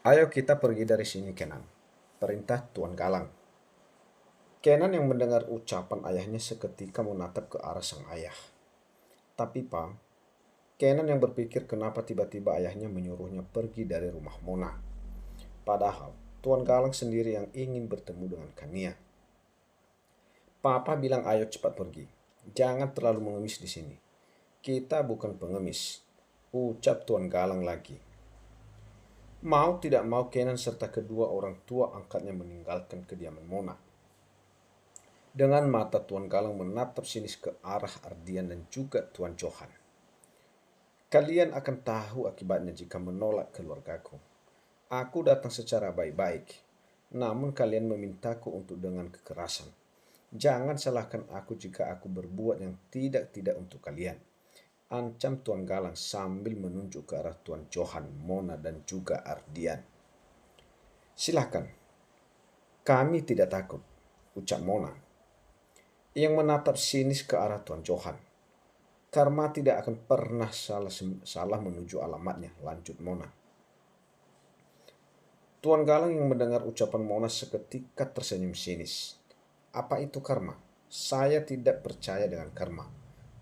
Ayo kita pergi dari sini, Kenan. Perintah Tuan Galang. Kenan yang mendengar ucapan ayahnya seketika menatap ke arah sang ayah. Tapi Pak, Kenan yang berpikir kenapa tiba-tiba ayahnya menyuruhnya pergi dari rumah Mona. Padahal Tuan Galang sendiri yang ingin bertemu dengan Kania. Papa bilang ayo cepat pergi. Jangan terlalu mengemis di sini. Kita bukan pengemis. Ucap Tuan Galang lagi. Mau tidak mau Kenan serta kedua orang tua angkatnya meninggalkan kediaman Mona. Dengan mata Tuan Galang menatap sinis ke arah Ardian dan juga Tuan Johan. Kalian akan tahu akibatnya jika menolak keluargaku. Aku datang secara baik-baik, namun kalian memintaku untuk dengan kekerasan. Jangan salahkan aku jika aku berbuat yang tidak-tidak untuk kalian. Ancam Tuan Galang sambil menunjuk ke arah Tuan Johan, Mona, dan juga Ardian. Silahkan, kami tidak takut, ucap Mona, yang menatap sinis ke arah Tuan Johan. Karma tidak akan pernah salah menuju alamatnya, lanjut Mona. Tuan Galang yang mendengar ucapan Mona seketika tersenyum sinis. Apa itu karma? Saya tidak percaya dengan karma,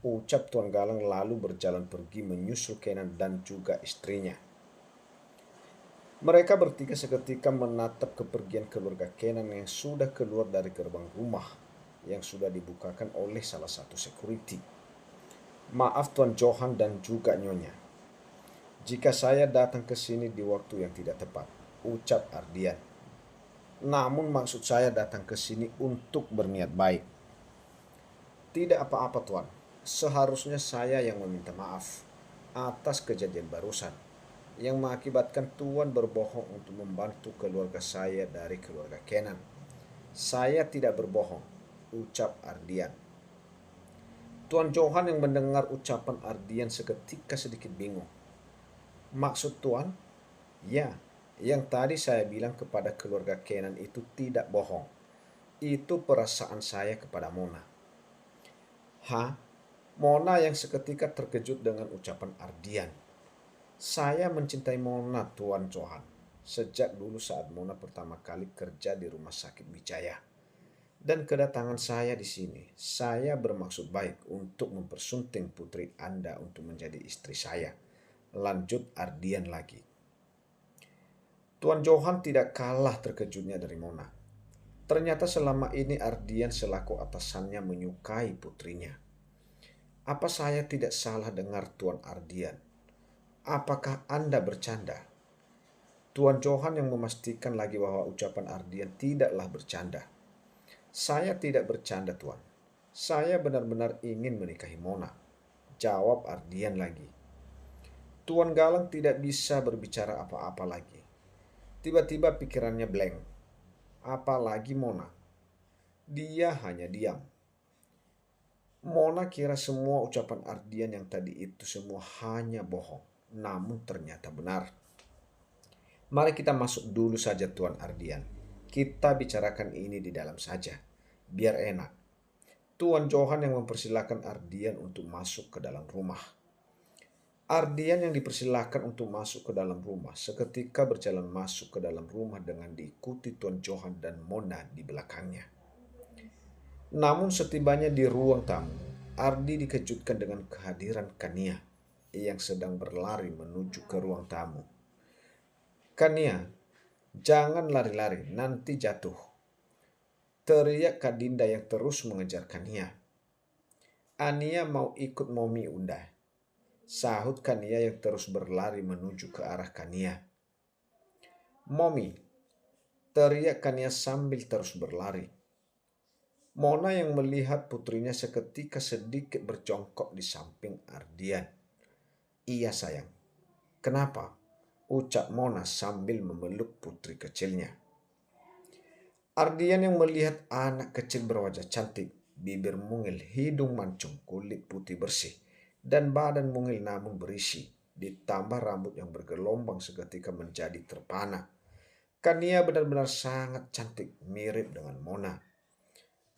ucap Tuan Galang lalu berjalan pergi menyusul Kenan dan juga istrinya. Mereka bertiga seketika menatap kepergian keluarga Kenan yang sudah keluar dari gerbang rumah yang sudah dibukakan oleh salah satu security. Maaf Tuan Johan dan juga Nyonya, jika saya datang ke sini di waktu yang tidak tepat, ucap Ardian. Namun maksud saya datang ke sini untuk berniat baik. Tidak apa-apa Tuan, seharusnya saya yang meminta maaf atas kejadian barusan yang mengakibatkan Tuan berbohong untuk membantu keluarga saya dari keluarga Kenan. Saya tidak berbohong, ucap Ardian. Tuan Johan yang mendengar ucapan Ardian seketika sedikit bingung. Maksud Tuan? Ya, yang tadi saya bilang kepada keluarga Kenan itu tidak bohong. Itu perasaan saya kepada Mona. Hah? Mona yang seketika terkejut dengan ucapan Ardian. Saya mencintai Mona, Tuan Johan. Sejak dulu saat Mona pertama kali kerja di Rumah Sakit Wijaya. Dan kedatangan saya di sini, saya bermaksud baik untuk mempersunting putri Anda untuk menjadi istri saya. Lanjut Ardian lagi. Tuan Johan tidak kalah terkejutnya dari Mona. Ternyata selama ini Ardian selaku atasannya menyukai putrinya. Apa saya tidak salah dengar Tuan Ardian? Apakah Anda bercanda? Tuan Johan yang memastikan lagi bahwa ucapan Ardian tidaklah bercanda. Saya tidak bercanda, Tuan. Saya benar-benar ingin menikahi Mona. Jawab Ardian lagi. Tuan Galang tidak bisa berbicara apa-apa lagi. Tiba-tiba pikirannya blank. Apalagi Mona. Dia hanya diam. Mona kira semua ucapan Ardian yang tadi itu semua hanya bohong. Namun ternyata benar. Mari kita masuk dulu saja Tuan Ardian. Kita bicarakan ini di dalam saja. Biar enak. Tuan Johan yang mempersilahkan Ardian untuk masuk ke dalam rumah. Ardian yang dipersilahkan untuk masuk ke dalam rumah seketika berjalan masuk ke dalam rumah dengan diikuti Tuan Johan dan Mona di belakangnya. Namun setibanya di ruang tamu, Ardi dikejutkan dengan kehadiran Kania yang sedang berlari menuju ke ruang tamu. Kania, jangan lari-lari, nanti jatuh, teriak Kak Dinda yang terus mengejar Kania. Ania mau ikut Momi Unda, sahut Kania yang terus berlari menuju ke arah Kania. Momi, teriak Kania sambil terus berlari. Mona yang melihat putrinya seketika sedikit berjongkok di samping Ardian. Iya sayang, kenapa? Ucap Mona sambil memeluk putri kecilnya. Ardian yang melihat anak kecil berwajah cantik, bibir mungil, hidung mancung, kulit putih bersih, dan badan mungil namun berisi, ditambah rambut yang bergelombang seketika menjadi terpana. Kania benar-benar sangat cantik, mirip dengan Mona.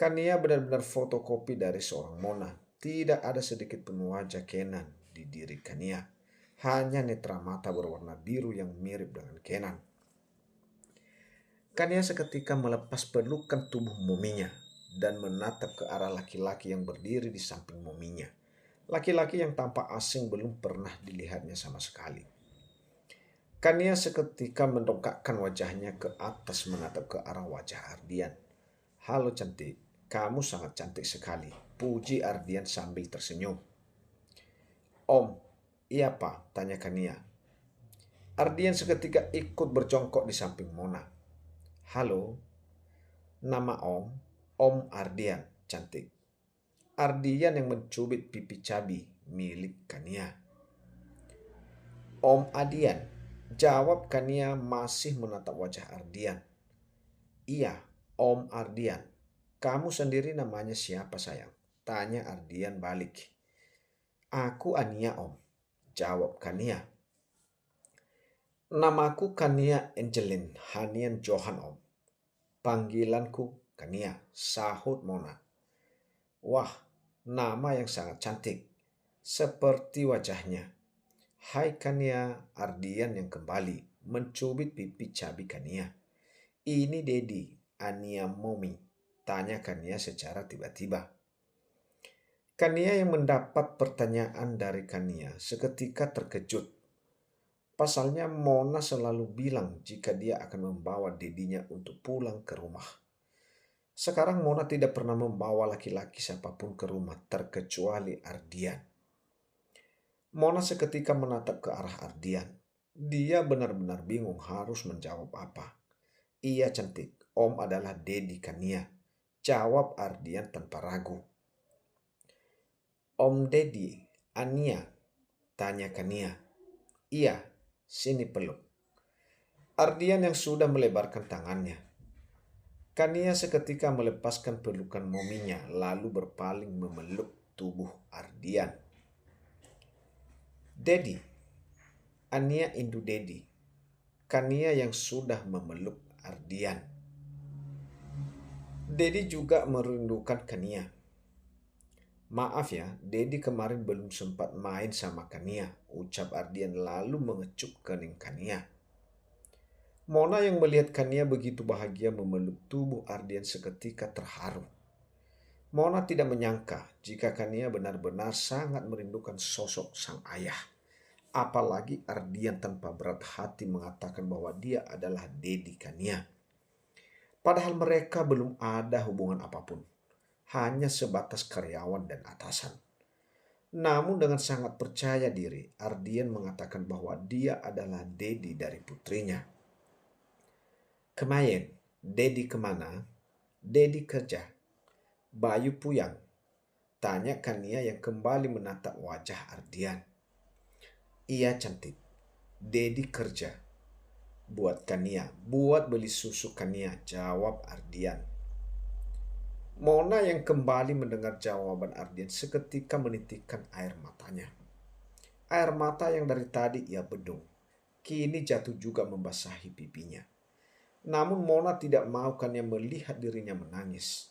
Kania benar-benar fotokopi dari seorang Mona. Tidak ada sedikit pun wajah Kenan di diri Kania. Hanya netra mata berwarna biru yang mirip dengan Kenan. Kania seketika melepas pelukan tubuh mominya dan menatap ke arah laki-laki yang berdiri di samping mominya. Laki-laki yang tampak asing belum pernah dilihatnya sama sekali. Kania seketika mendongakkan wajahnya ke atas menatap ke arah wajah Ardian. "Halo cantik, kamu sangat cantik sekali," puji Ardian sambil tersenyum. "Om, iya pak?" tanya Kania. Ardian seketika ikut berjongkok di samping Mona. "Halo, nama Om, Om Ardian, cantik." Ardian yang mencubit pipi cabi milik Kania. "Om Adian," jawab Kania masih menatap wajah Ardian. "Iya, Om Ardian. Kamu sendiri namanya siapa sayang?" tanya Ardian balik. "Aku Ania Om," jawab Kania. "Namaku Kania Angelin Hanian Johan Om. Panggilanku Kania," sahut Mona. "Wah, nama yang sangat cantik. Seperti wajahnya." "Hai Kania," Ardian yang kembali mencubit pipi cabi Kania. "Ini Dedi, Ania Momi," tanya Kania secara tiba-tiba. Kania yang mendapat pertanyaan dari Kania seketika terkejut. Pasalnya Mona selalu bilang jika dia akan membawa Dedinya untuk pulang ke rumah. Sekarang Mona tidak pernah membawa laki-laki siapapun ke rumah terkecuali Ardian. Mona seketika menatap ke arah Ardian. Dia benar-benar bingung harus menjawab apa. "Iya cantik, Om adalah Dedi Kania," jawab Ardian tanpa ragu. "Om Dedi, Ania?" tanya Kania. "Iya, sini peluk." Ardian yang sudah melebarkan tangannya. Kania seketika melepaskan pelukan mominya lalu berpaling memeluk tubuh Ardian. "Dedi, Ania indu Dedi." Kania yang sudah memeluk Ardian. Dedi juga merindukan Kania. "Maaf ya, Dedi kemarin belum sempat main sama Kania," ucap Ardian lalu mengecup kening Kania. Mona yang melihat Kania begitu bahagia memeluk tubuh Ardian seketika terharu. Mona tidak menyangka jika Kania benar-benar sangat merindukan sosok sang ayah. Apalagi Ardian tanpa berat hati mengatakan bahwa dia adalah Dedi Kania. Padahal mereka belum ada hubungan apapun. Hanya sebatas karyawan dan atasan. Namun dengan sangat percaya diri, Ardian mengatakan bahwa dia adalah Dedi dari putrinya. "Kemarin, Dedi kemana?" "Dedi kerja." "Bayu puyang?" tanya Kania yang kembali menatap wajah Ardian. "Iya cantik, Dedi kerja." "Buat Kania, buat beli susu Kania," jawab Ardian. Mona yang kembali mendengar jawaban Ardian seketika menitikkan air matanya. Air mata yang dari tadi ia bedung, kini jatuh juga membasahi pipinya. Namun Mona tidak mau Kania melihat dirinya menangis.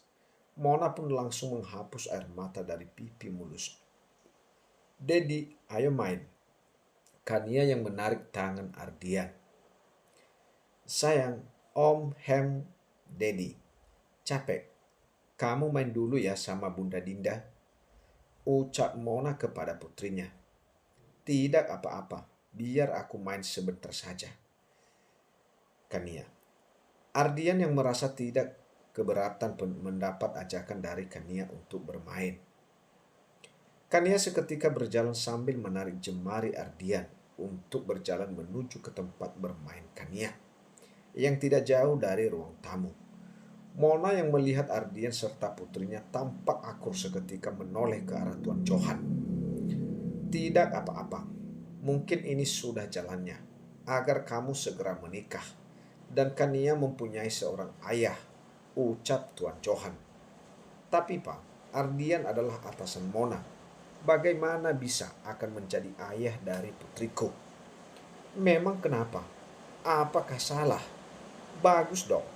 Mona pun langsung menghapus air mata dari pipi mulus. "Dedi, ayo main." Kania yang menarik tangan Ardian. "Sayang, Om Hem, Dedi. Capek. Kamu main dulu ya sama Bunda Dinda," ucap Mona kepada putrinya. "Tidak apa-apa, biar aku main sebentar saja." Kania. Ardian yang merasa tidak keberatan mendapat ajakan dari Kania untuk bermain. Kania seketika berjalan sambil menarik jemari Ardian untuk berjalan menuju ke tempat bermain Kania yang tidak jauh dari ruang tamu. Mona yang melihat Ardian serta putrinya tampak akur seketika menoleh ke arah Tuan Johan. "Tidak apa-apa, mungkin ini sudah jalannya, agar kamu segera menikah dan Kania mempunyai seorang ayah," ucap Tuan Johan. "Tapi Pak, Ardian adalah atasan Mona. Bagaimana bisa akan menjadi ayah dari putriku?" "Memang kenapa? Apakah salah? Bagus dong.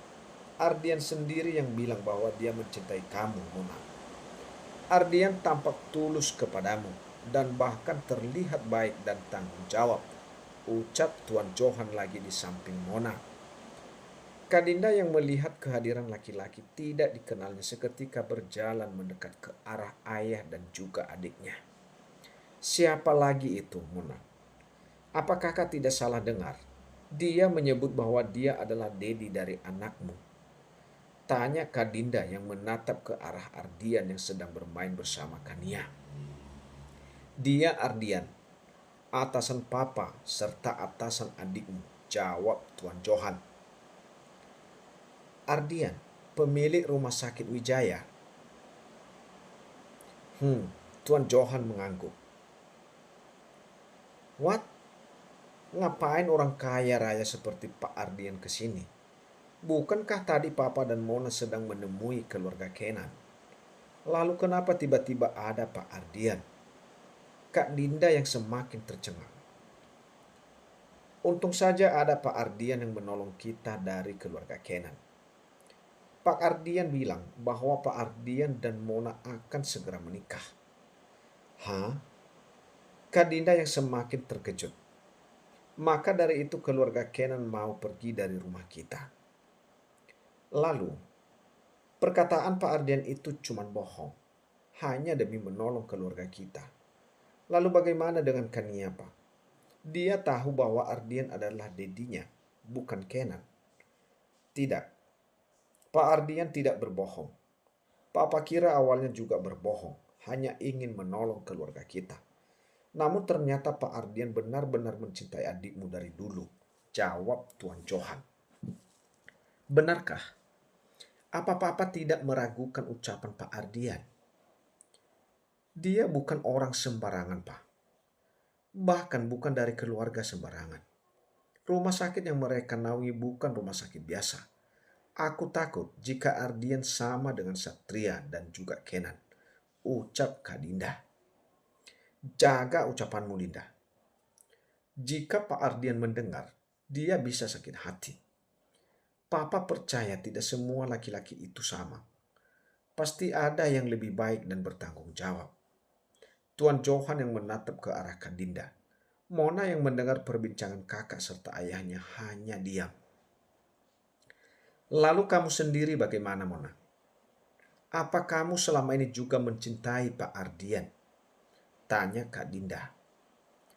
Ardian sendiri yang bilang bahwa dia mencintai kamu, Mona. Ardian tampak tulus kepadamu dan bahkan terlihat baik dan tanggung jawab," ucap Tuan Johan lagi di samping Mona. Kak Dinda yang melihat kehadiran laki-laki tidak dikenalnya seketika berjalan mendekat ke arah ayah dan juga adiknya. Siapa lagi itu, Mona? Apa kakak tidak salah dengar? Dia menyebut bahwa dia adalah Dedi dari anakmu. Tanya Kak Dinda yang menatap ke arah Ardian yang sedang bermain bersama Kania. Dia Ardian, atasan papa serta atasan adikmu, jawab Tuan Johan. Ardian, pemilik rumah sakit Wijaya. Tuan Johan mengangguk. What? Ngapain orang kaya raya seperti Pak Ardian ke sini? Bukankah tadi Papa dan Mona sedang menemui keluarga Kenan? Lalu kenapa tiba-tiba ada Pak Ardian? Kak Dinda yang semakin tercengang. Untung saja ada Pak Ardian yang menolong kita dari keluarga Kenan. Pak Ardian bilang bahwa Pak Ardian dan Mona akan segera menikah. Hah? Kak Dinda yang semakin terkejut. Maka dari itu keluarga Kenan mau pergi dari rumah kita. Lalu, perkataan Pak Ardian itu cuma bohong. Hanya demi menolong keluarga kita. Lalu bagaimana dengan Kania, Pak? Dia tahu bahwa Ardian adalah dedinya, bukan Kenan. Tidak, Pak Ardian tidak berbohong. Papa kira awalnya juga berbohong, hanya ingin menolong keluarga kita. Namun ternyata Pak Ardian benar-benar mencintai adikmu dari dulu, jawab Tuan Johan. Benarkah? Apa Papa tidak meragukan ucapan Pak Ardian? Dia bukan orang sembarangan, Pak. Bahkan bukan dari keluarga sembarangan. Rumah sakit yang mereka naungi bukan rumah sakit biasa. Aku takut jika Ardian sama dengan Satria dan juga Kenan, ucap Kak Dinda. Jaga ucapanmu, Dinda. Jika Pak Ardian mendengar, dia bisa sakit hati. Papa percaya tidak semua laki-laki itu sama. Pasti ada yang lebih baik dan bertanggung jawab. Tuan Johan yang menatap ke arah Kak Dinda. Mona yang mendengar perbincangan kakak serta ayahnya hanya diam. Lalu kamu sendiri bagaimana, Mona? Apa kamu selama ini juga mencintai Pak Ardian? Tanya Kak Dinda.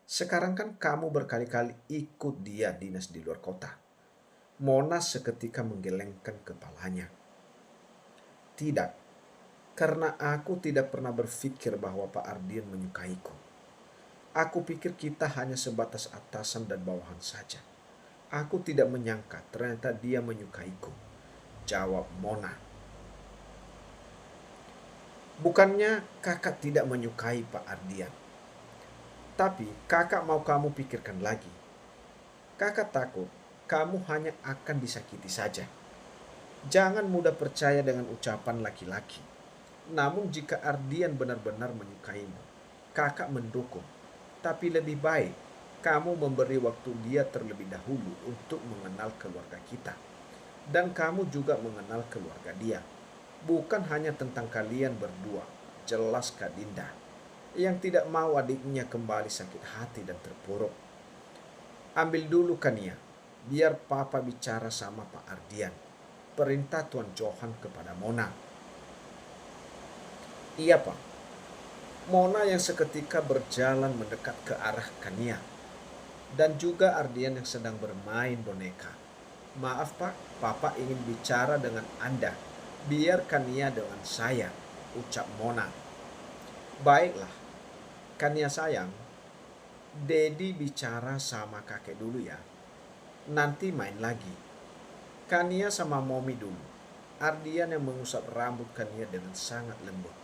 Sekarang kan kamu berkali-kali ikut dia dinas di luar kota. Mona seketika menggelengkan kepalanya. Tidak, karena aku tidak pernah berpikir bahwa Pak Ardian menyukaiku. Aku pikir kita hanya sebatas atasan dan bawahan saja. Aku tidak menyangka ternyata dia menyukaiku, jawab Mona. Bukannya kakak tidak menyukai Pak Ardian. Tapi kakak mau kamu pikirkan lagi. Kakak takut kamu hanya akan disakiti saja. Jangan mudah percaya dengan ucapan laki-laki. Namun jika Ardian benar-benar menyukaimu, kakak mendukung. Tapi lebih baik kamu memberi waktu dia terlebih dahulu untuk mengenal keluarga kita. Dan kamu juga mengenal keluarga dia. Bukan hanya tentang kalian berdua, jelas Kak Dinda, yang tidak mau adiknya kembali sakit hati dan terpuruk. Ambil dulu Kania, biar Papa bicara sama Pak Ardian. Perintah Tuan Johan kepada Mona. Iya, Pak. Mona yang seketika berjalan mendekat ke arah Kania. Dan juga Ardian yang sedang bermain boneka. Maaf Pak, Papa ingin bicara dengan Anda. Biar Kania dengan saya, ucap Mona. Baiklah, Kania sayang. Dedi bicara sama kakek dulu ya. Nanti main lagi. Kania sama Momi dulu. Ardian yang mengusap rambut Kania dengan sangat lembut.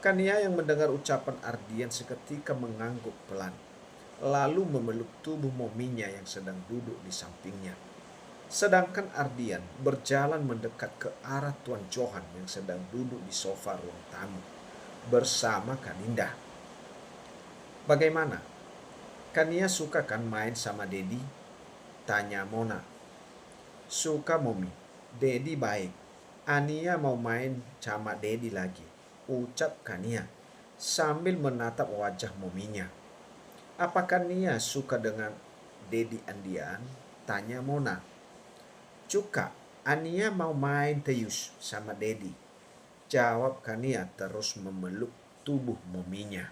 Kania yang mendengar ucapan Ardian seketika mengangguk pelan. Lalu memeluk tubuh Mominya yang sedang duduk di sampingnya. Sedangkan Ardian berjalan mendekat ke arah Tuan Johan yang sedang duduk di sofa ruang tamu bersama Kak Dinda. Bagaimana? Kania suka kan main sama Dedi? Tanya Mona. Suka Momi. Dedi baik. Ania mau main sama Dedi lagi, ucap Kania sambil menatap wajah Mominya. Apakah Nia suka dengan Dedi Andian? Tanya Mona. Cuka, Ania mau main teyus sama Dedi. Jawab Kania terus memeluk tubuh mominya.